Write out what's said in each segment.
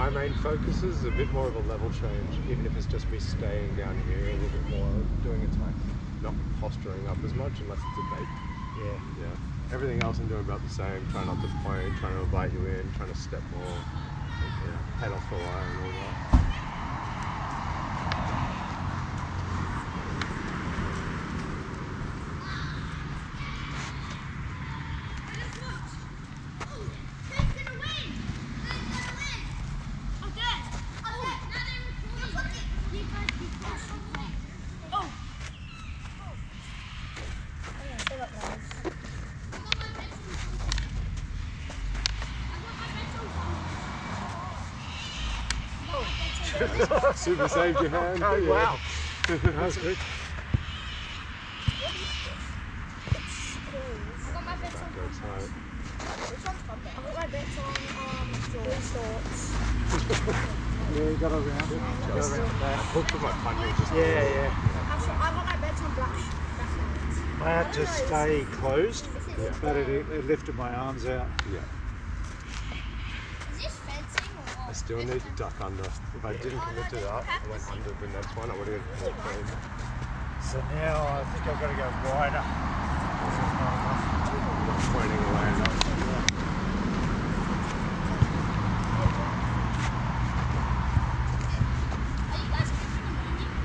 my main focus is a bit more of a level change, even if it's just me staying down here a little bit more, doing attack, not posturing up as much unless it's a bait. Yeah. Everything else I'm doing about the same, trying not to point, trying to invite you in, trying to step more, head off the line and all that. Super saved your hand. Oh, yeah. wow. That was good. I got my bets on Right. Which one's got bets? I got my bets on shorts. Yeah, you got around it. Got around that. Hooked with my punny just Yeah. I got my bets on black ones. I had to stay closed, Yeah. but it lifted my arms out. Yeah. Is this fencing or what? I still need to duck under. If I didn't commit to that, I went under the next one, I would have got more clean. So now I think I've got to go wider. This is not enough. Not pointing away enough. Are you guys thinking of moving?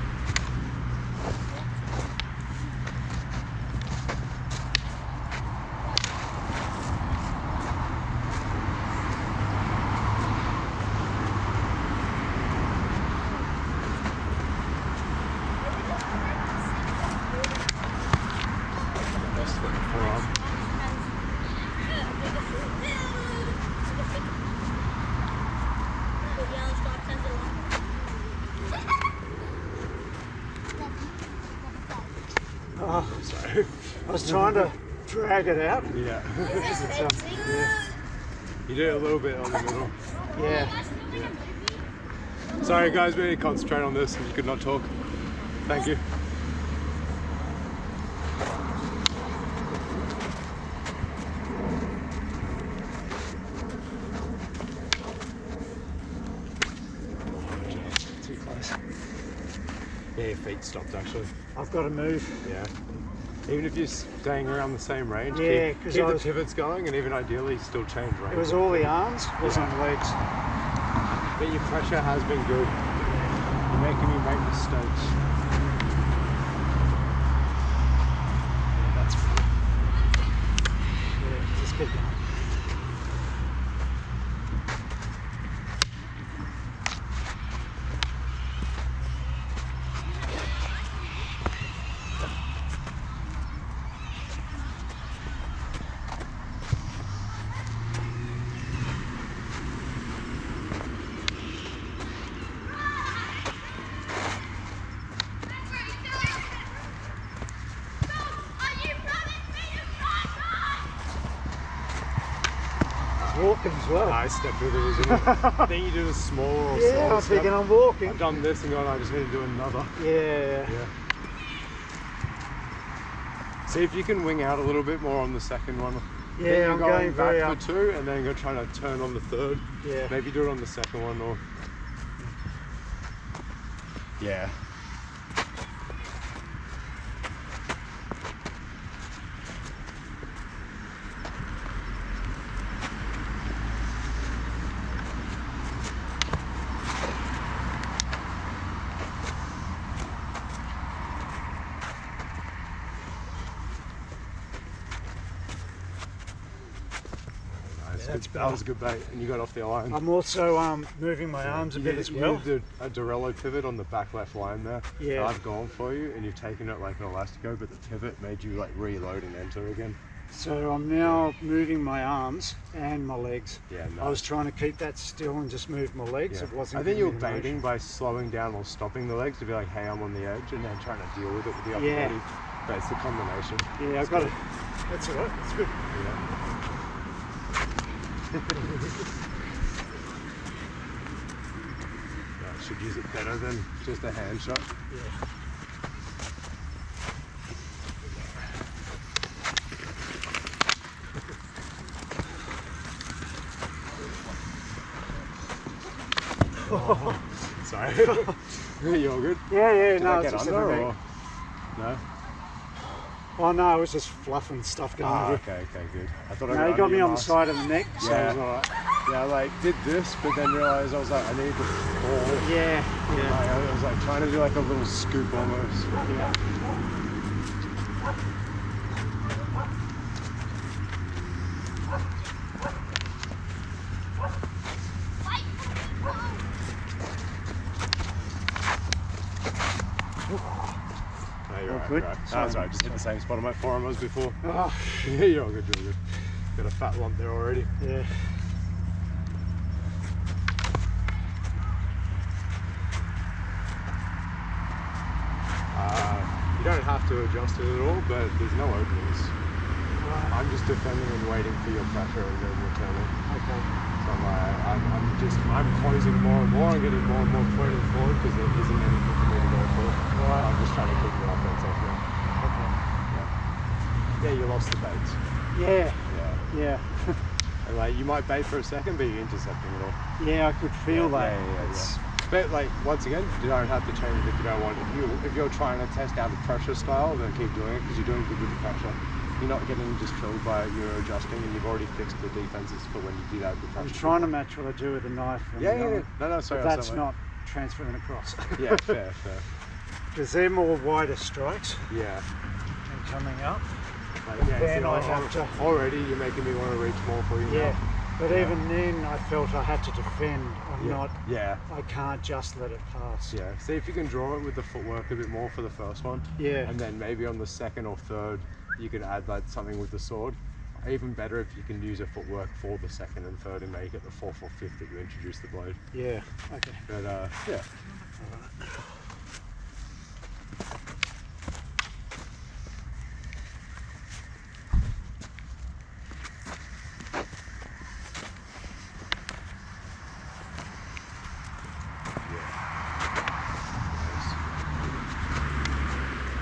That's the forearm. Oh, Sorry. I was trying to drag it out. Yeah. Yeah. You did a little bit on the middle. Yeah. Sorry guys, we need to concentrate on this and you could not talk. Thank you. Too close. Yeah, your feet stopped actually. I've got to move. Yeah. Even if you're staying around the same range, Yeah, keep 'cause the I was- pivots going and even ideally still change range. It was all the arms, wasn't the legs. But your pressure has been good. You're making me make mistakes. Yeah, that's good. Yeah, just keep going. Walking as well. I stepped with it as well. Then you do the smaller or Yeah, slower I'm step. thinking I'm walking. I've done this and gone, I just need to do another. Yeah. Yeah. See if you can wing out a little bit more on the second one. Yeah, Then you're I'm going very back up. for two and then you're trying to turn on the third. Yeah. Maybe do it on the second one or... Yeah. That's That was a good bait, and you got off the line. I'm also moving my arms a bit as well. You did a Dorello pivot on the back left line there. Yeah. And I've gone for you, and you've taken it like an elastico, but the pivot made you like reload and enter again. So I'm now moving my arms and my legs. Yeah, I was nice. trying to keep that still and just move my legs. Yeah. It wasn't. I think you're giving me the baiting motion. by slowing down or stopping the legs to be like, hey, I'm on the edge, and then trying to deal with it with the upper Yeah. body. But it's the combination. Yeah, I've got it. That's all right. That's good. Yeah. I should use it better than just a hand shot. Yeah. Sorry. You all good? Yeah, Did no, I it's get just under everything. or? No? Oh no, it was just fluffing stuff going on. Okay, good. I thought I No, he got under me your on the mask. side of the neck, so Yeah. it was alright. Yeah, I like did this, but then realised I was like, I need the ball. Yeah. Like, I was like trying to do like a little scoop almost. Yeah. No, you're right. good. You're right. Sorry. That's right. Just hit the same spot on my forearm as before. Oh, Yeah, you're all good. You're all good. Got a fat lump there already. yeah. You don't have to adjust it at all, but there's no openings. Right. I'm just defending and waiting for your pressure and then returning. Okay. So I'm closing more and more and getting more and more pointed forward because there isn't anything for me to go for. Right. I'm just trying to keep the offense off now. Okay. Yeah, you lost the bait. Yeah. Yeah. Yeah. And like you might bait for a second, but you're intercepting it all. Yeah, I could feel that. Yeah. But like once again, you don't have to change it if you don't want. If you're trying to test out a pressure style, then keep doing it because you're doing good with the pressure. You're not getting just killed by it, you're adjusting, and you've already fixed the defenses for when you do that with the pressure. I'm trying to match what I do with a knife. And Yeah. No, sorry. but that's not transferring across. Yeah, fair. Because they're more wider strikes Yeah. and coming up. Like, yeah, Then see, I have to. already you're making me want to reach more for you Yeah. now. But Yeah. even then, I felt I had to defend. I'm Yeah. not. Yeah. I can't just let it pass. Yeah. See if you can draw it with the footwork a bit more for the first one. Yeah. And then maybe on the second or third, you can add like something with the sword. Even better if you can use a footwork for the second and third and make it the fourth or fifth that you introduce the blade. Yeah. Okay. But yeah.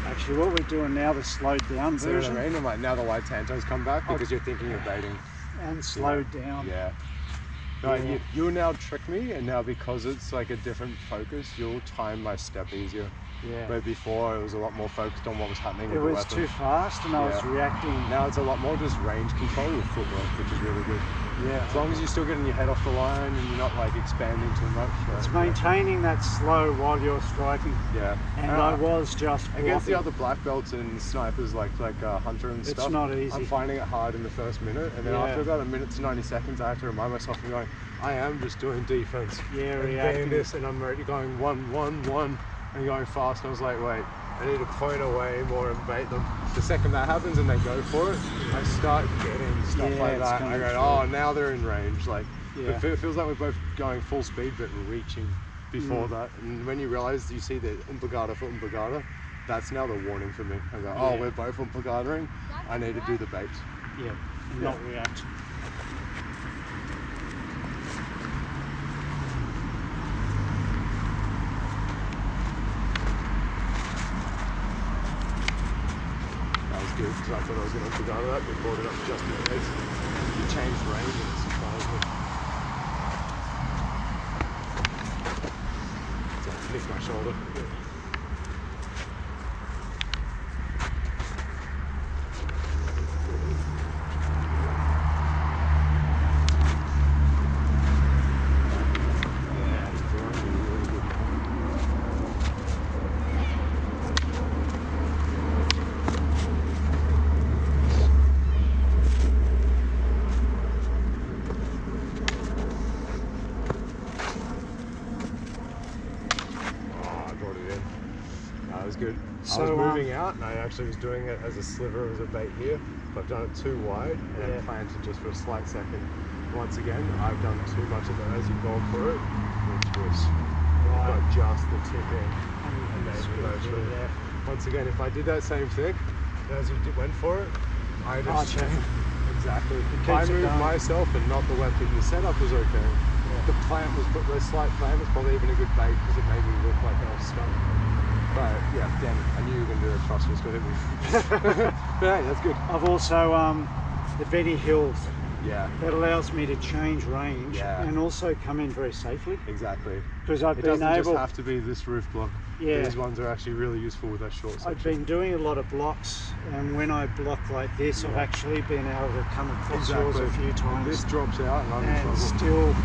Actually, what we're doing now, the slowed down See what version, I mean? And like now the light tantos come back because you're thinking of baiting. and slowed down. Yeah. No, Yeah. you'll now trick me, and now because it's like a different focus, you'll time my step easier. Yeah. Where before it was a lot more focused on what was happening It with the was weapon. too fast, and I was Yeah. reacting. Now it's a lot more just range control with footwork, which is really good. Yeah. As long as you're still getting your head off the line and you're not like expanding too much. It's maintaining that slow while you're striking, Yeah. and I was just Against the blocking. other black belts and snipers like Hunter and It's stuff, not easy. I'm finding it hard in the first minute, and then Yeah. after about a minute to 90 seconds, I have to remind myself and going, I am just doing defense. Yeah, and reacting. doing this, and I'm already going 1-1-1 and going fast. And I was like, wait, I need to point away more and bait them. The second that happens and they go for it, I start getting stuff Yeah, like it's that. I coming go, through. oh, now they're in range. Like Yeah. it feels like we're both going full speed, but reaching before Mm. that. And when you realise you see the umpagata for umpagata, that's now the warning for me. I go, oh, Yeah. we're both umpagataing. I need to do the bait. Yeah, and Yeah. not react. That was good because I thought I was going to umpagata that, but brought it up just in case. You changed range and it surprised me. So I nicked my shoulder. Yeah, it's really good. I brought it in. That was good. I So, was moving out and I actually was doing it as a sliver as a bait here, but I've done it too wide and Yeah. then planted just for a slight second. Once again, I've done too much of it as you've gone for it, which was got just the tip in and then you know, through. Yeah. Once again, if I did that same thing as you went for it, I'd Oh, have check. exactly. If keeps I it moved going. myself and not the weapon, the setup was okay. The plant was, the slight plant was probably even a good bait because it made me look like I was stuck. But yeah, damn it, I knew you were going to do it. Trust me, it's going to hit me. But hey, that's good. I've also the Betty Hill Yeah. that allows me to change range Yeah. and also come in very safely. Exactly. Because I've It been doesn't able, just have to be this roof block. Yeah. These ones are actually really useful with that short section. I've been doing a lot of blocks, and when I block like this, I've actually been able to come across yours a few times. This drops out and I'm in and trouble.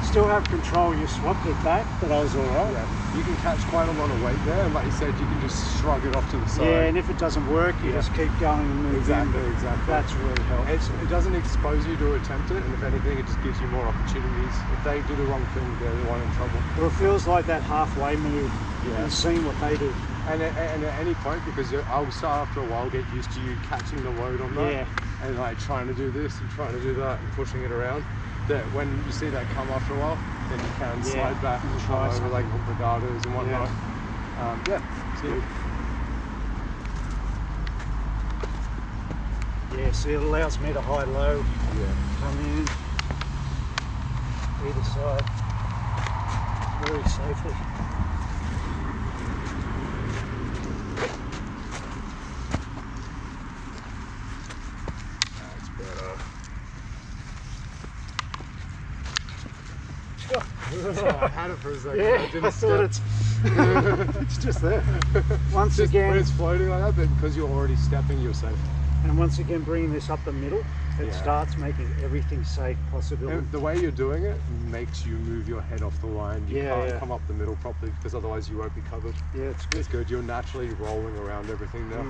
still have control. You swapped it back, but I was all right. Yeah. You can catch quite a lot of weight there, and like you said, you can just shrug it off to the side. Yeah, and if it doesn't work, you just keep going and move Exactly, in. exactly. That's really helpful. It doesn't expose you to attempt it, and if anything, it just gives you more opportunities. If they do the wrong thing, they're the one in trouble. Well, it feels like that halfway move and seeing what they do. And at any point, because I'll start after a while get used to you catching the load on that, and like trying to do this and trying to do that and pushing it around. That when you see that come after a while, then you can slide back and try over like brigadas and whatnot. It's good. Yeah, see, it allows me to high-low, come in, either side, very safely. That's better. I had it for a second. Yeah, I thought it's just there. Once again, when it's floating like that, but because you're already stepping, you're safe. And once again, bringing this up the middle, it starts making everything safe possible. And the way you're doing it makes you move your head off the line. You can't come up the middle properly because otherwise you won't be covered. Yeah, it's good. It's good. You're naturally rolling around everything now.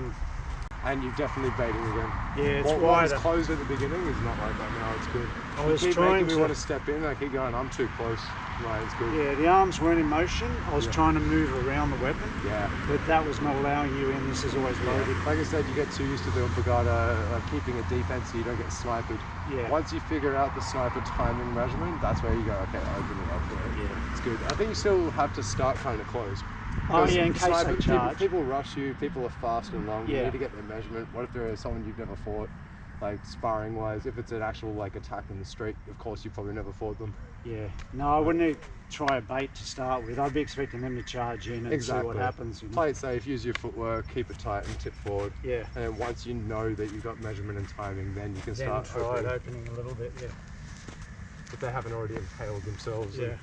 And you're definitely baiting again. Yeah, it's what was wider. closed at the beginning is not like that now. It's good. I was you keep trying making me to want to step in. I keep going, I'm too close. Right, it's good. Yeah, the arms weren't in motion. I was trying to move around the weapon. Yeah. But that was not allowing you in. This is always loaded. Like I said, you get too used to the brigada keeping a defense so you don't get sniped. Yeah. Once you figure out the sniper timing measurement, that's where you go, okay, open it up for it. Yeah. It's good. I think you still have to start kind of close. Oh yeah, in case they charge. People rush you, people are fast and long, you Yeah. need to get their measurement. What if there is someone you've never fought, like sparring wise? If it's an actual like attack in the street, of course you probably never fought them. Yeah, no, I wouldn't try a bait to start with. I'd be expecting them to charge in and see what happens. You know? Play it safe, use your footwork, keep it tight and tip forward. Yeah. And then once you know that you've got measurement and timing, then you can start opening a little bit, yeah. If they haven't already impaled themselves. Yeah.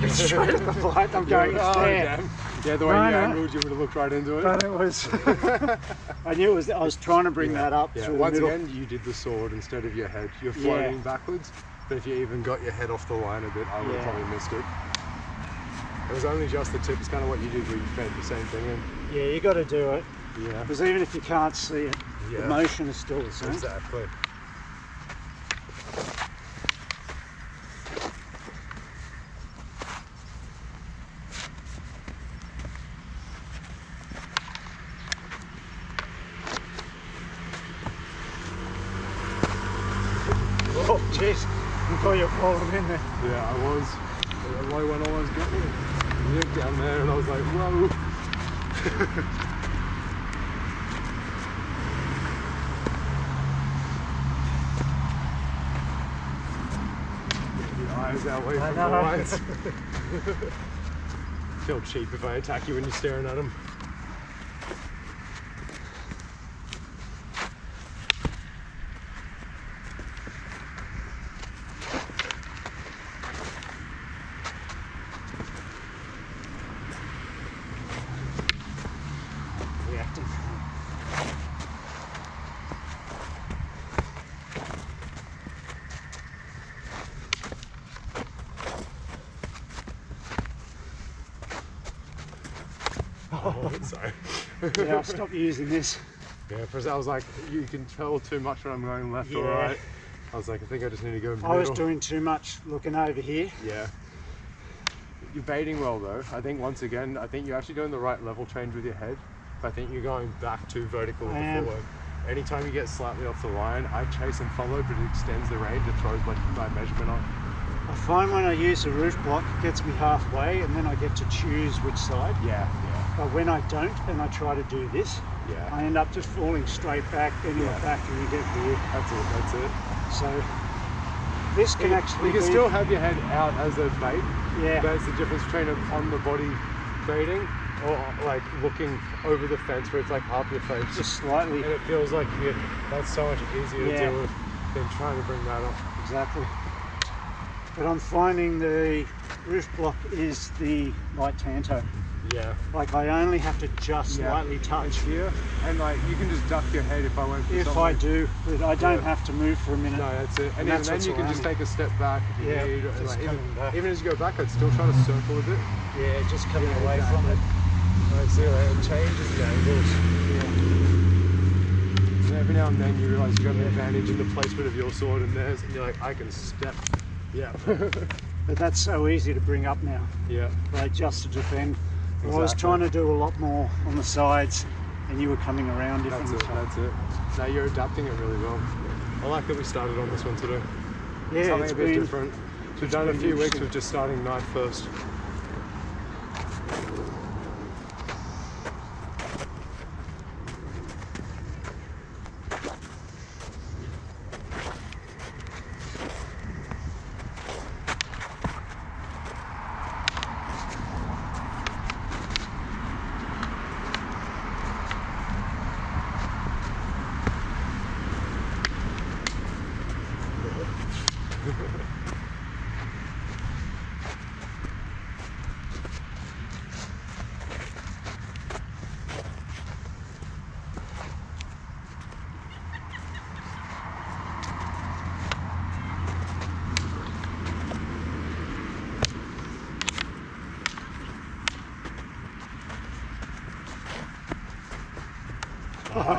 Straight at the light, I'm going, it's there. Damn. Yeah, the way you angled, you would have looked right into it. But it was, I knew it was, I was trying to bring that up through the Once middle. again, you did the sword instead of your head. You're floating backwards, but if you even got your head off the line a bit, I would have probably missed it. It was only just the tip. It's kind of what you did where you fed the same thing in. Yeah, you got to do it. Yeah. Because even if you can't see it, the motion is still the same. Exactly. Oh, jeez. I thought you were falling in there. Yeah, I was. The low one almost got me. You looked down there and I was like, whoa. Get your eyes out away from the lights. Feel cheap if I attack you when you're staring at them. Sorry. Yeah, I'll stop using this. Yeah, first I was like, you can tell too much when I'm going left or right. I was like, I think I just need to go middle. I was doing too much looking over here. Yeah. You're baiting well though. I think once again, I think you're actually doing the right level change with your head. But I think you're going back too vertical with the forward. Anytime you get slightly off the line, I chase and follow, but it extends the range. It throws my measurement on. I find when I use a roof block, it gets me halfway, and then I get to choose which side. Yeah, yeah. But when I don't and I try to do this, Yeah. I end up just falling straight back, then you're back and you get here. That's it. So this can actually You can still have your head out as a bait. Yeah. But it's the difference between an on the body baiting or like looking over the fence where it's like half your face. just slightly. And it feels like that's so much easier Yeah. to deal with than trying to bring that up. Exactly. But I'm finding the roof block is the light tanto. Yeah. Like I only have to just slightly touch. It's here, and like you can just duck your head if I went for If something. I do, but I don't have to move for a minute. No, that's it. And And even that's then what's you can allowing just me. take a step back. If you Yeah, need, just like, coming back. even as you go back, I'd still try to circle a bit. Yeah, just coming away from it. Right, so it changes the angles. And every now and then you realise you've got an advantage in the placement of your sword and theirs, and you're like, I can step. Yeah. But that's so easy to bring up now, Yeah. like just to defend. I was Exactly. trying to do a lot more on the sides, and you were coming around different. That's it. Now you're adapting it really well. I like that we started on this one today. Yeah, Something it's a bit been different. So we've done a been few weeks interesting. with just starting knife first.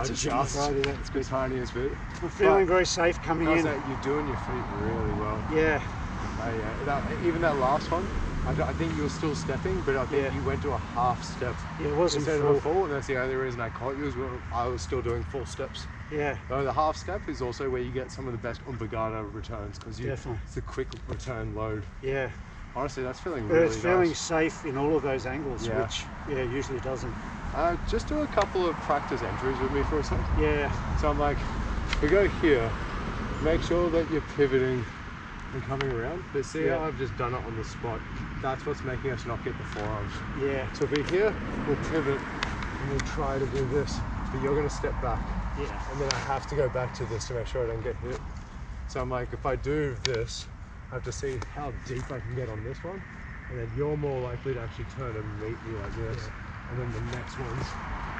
just right in it. It's the tiniest bit. I'm feeling But very safe coming how's in. that? You're doing your feet really well. Yeah, Even that last one, I think you were still stepping, but I think Yeah. you went to a half step yeah, it wasn't instead of a full. full, and that's the only reason I caught you is when I was still doing full steps. Yeah, So the half step is also where you get some of the best umbagata returns because Definitely. it's a quick return load. yeah. Honestly, that's feeling But really it's feeling nice. safe in all of those angles, Yeah. which usually doesn't. Just do a couple of practice entries with me for a sec. Yeah, So I'm like, we go here, make sure that you're pivoting and coming around. But see Yeah. how I've just done it on the spot? That's what's making us not get the forearms. yeah, So if we're here, we'll pivot and we'll try to do this, but you're gonna step back. yeah, And then I have to go back to this to make sure I don't get hit. So I'm like, if I do this, I have to see how deep I can get on this one. And then you're more likely to actually turn and meet me like this. And then the next ones,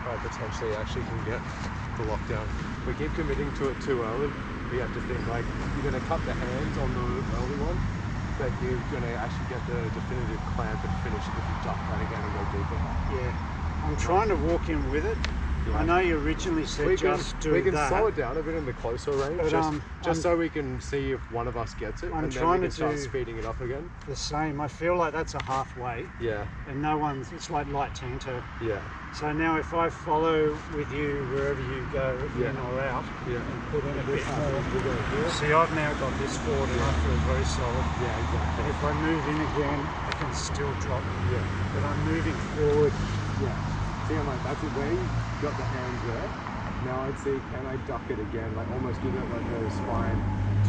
I potentially actually can get the lockdown. We keep committing to it too early. We have to think like, you're gonna cut the hands on the early one, but you're gonna actually get the definitive clamp and finish if you duck that again and go deeper. yeah. I'm trying to walk in with it. Yeah. I know you originally said just do we can that. slow it down a bit in the closer range, But, just so we can see if one of us gets it, I'm and then trying we to can start do- speeding it up again. The same. I feel like that's a halfway, Yeah, and no one's. It's like light tanto. yeah, So now if I follow with you wherever you go, Yeah. in or out, yeah. and put in a bit more. We'll go here. See, I've now got this forward, and I feel very solid. Yeah, And exactly. if I move in again, I can still drop. Yeah, But I'm moving forward. yeah. See, I'm like, that's where you got the hands there. Now I'd see, can I duck it again? Like almost give it like a spine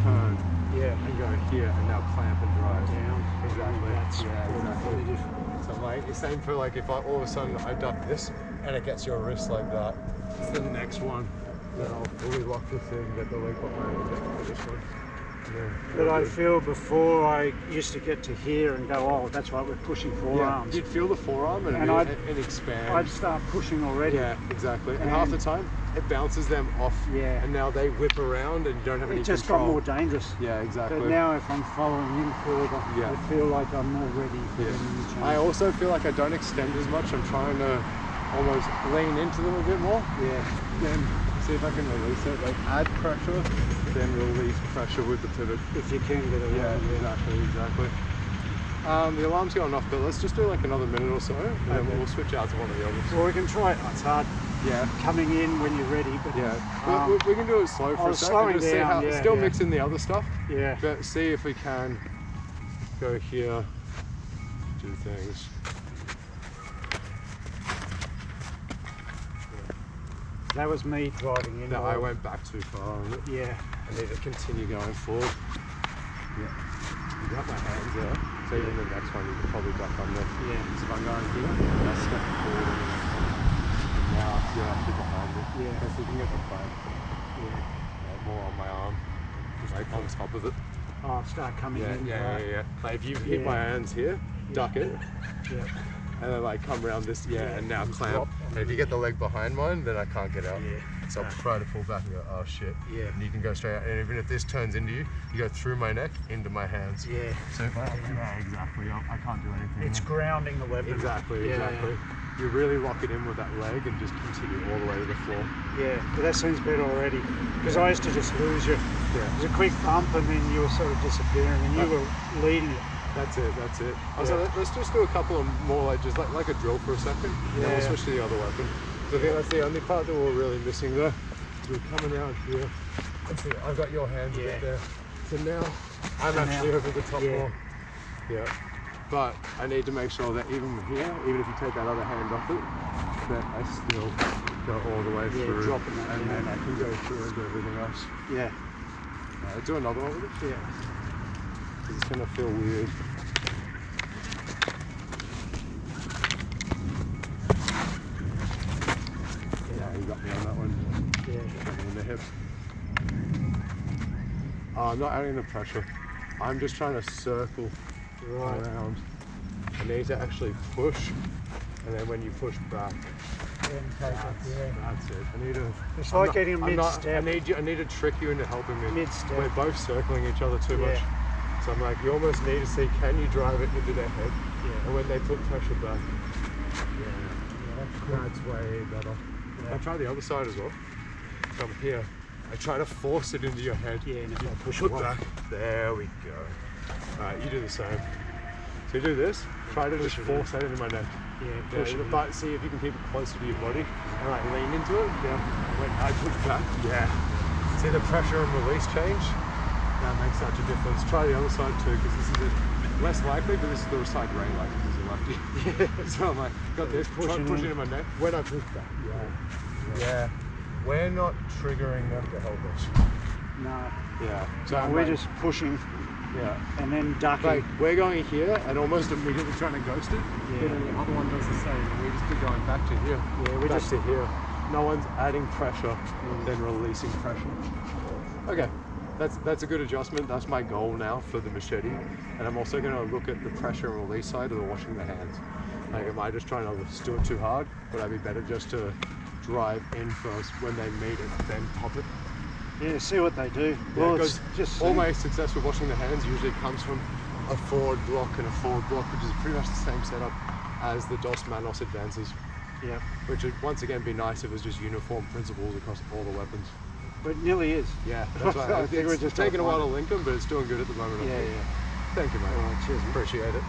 turn Yeah. and go here, and now clamp and drive. Down. Exactly. That's Yeah, exactly. really different. So I'm like, it's same for like if I all of a sudden I duck this and it gets your wrist like that, it's the next one that I'll fully lock this in, get the leg behind and get this one. Yeah, But I good. feel before I used to get to here and go, oh, that's right, we're pushing Yeah, forearms. you'd feel the forearm and, And it expands. I'd start pushing already. Yeah, exactly. And half the time it bounces them off. Yeah. And now they whip around and you don't have any It just control. got more dangerous. Yeah, exactly. But now if I'm following in further, Yeah. I feel like I'm more ready for Yeah. any change. I also feel like I don't extend as much. I'm trying to almost lean into them a bit more. Yeah. Then see if I can release it. Like add pressure, then release pressure with the pivot. If you can get around. Yeah, exactly. The alarm's going off, but let's just do like another minute or so, and then Okay. we'll switch out to one of the others. Well, we can try it. It's hard Yeah, coming in when you're ready, but yeah. Um, we can do it slow for I a was sec. slowing And just see down, how, yeah, still yeah. mix in the other stuff, yeah. but see if we can go here, do things. that was me driving in. No, I went back too far on it. Yeah. I need to continue going forward. Yeah. You got my hands there. So even the next one you can probably duck under. Yeah. So if I'm going here, I step forward and then now you're actually behind me. Yeah. Because you can get the front. Yeah. More on my arm. Just like on top of it. Oh, start coming in. Yeah. Like if you hit my hands here, duck it. Yeah. And then like come around this, and now clamp. Drop. And if you get the leg behind mine, then I can't get out. Yeah. So I'll try to pull back and go, oh shit. Yeah. And you can go straight out. And even if this turns into you, you go through my neck into my hands. Yeah. So if exactly. I can't do anything. It's grounding the weapon. Exactly. You really lock it in with that leg and just continue all the way to the floor. Yeah, but that seems better already. Because I used to just lose you. Yeah. It was a quick bump and then you were sort of disappearing and you were leading it. That's it. So let's just do a couple of more, like just like a drill for a second. And then we'll switch to the other weapon. So I think that's the only part that we're really missing there. We're coming out here. Let's see, I've got your hands a bit there. So now I'm actually over the top wall. Yeah. But I need to make sure that even here, even if you take that other hand off it, that I still go all the way through. Dropping that and then I can go through into everything else. Yeah. Do another one with it? Yeah. It's going to feel weird. Yeah, you got me on that one. Yeah. Got me in the hip. I'm not adding the pressure. I'm just trying to circle around. I need to actually push, and then when you push back, that's it. I need to. It's like getting a mid-step. I need to trick you into helping me. Mid-step. We're both circling each other too much. So I'm like, you almost need to see, can you drive it into their head? Yeah. And when they put pressure back, that's way better. Yeah. I try the other side as well. Come here. I try to force it into your head. Yeah, and if you I push it back. There we go. Alright, you do the same. So you do this, try to just force that into my neck. Yeah, push it. But see if you can keep it closer to your body and like lean into it. Yeah. When I push back, see the pressure and release change? That makes such a difference. Try the other side too, because this is less likely, but this is the side rain like because you're lefty. So I'm like, got this, try pushing into my neck. When I push back. Yeah. We're not triggering them to help us. No. Yeah. So we're just pushing. Yeah. And then ducking. Like, we're going here and almost immediately trying to ghost it. Yeah. And then the other one does the same. And we just keep going back to here. Yeah, we're back just to here. No one's adding pressure, then releasing pressure. Okay. That's a good adjustment. That's my goal now for the machete. And I'm also going to look at the pressure and release side of the washing the hands. Like, am I just trying to do it too hard? Would I be better just to drive in first, when they meet it, then pop it? Yeah, see what they do. Yeah, Well, because it's just all my success with washing the hands usually comes from a forward block and a forward block, which is pretty much the same setup as the DOS Manos advances. Yeah. Which would once again be nice if it was just uniform principles across all the weapons. But it nearly is. Yeah, that's why I think we're it's just taking a while to link them, but it's doing good at the moment. I think. Thank you, mate. All right, cheers, mate. Appreciate it.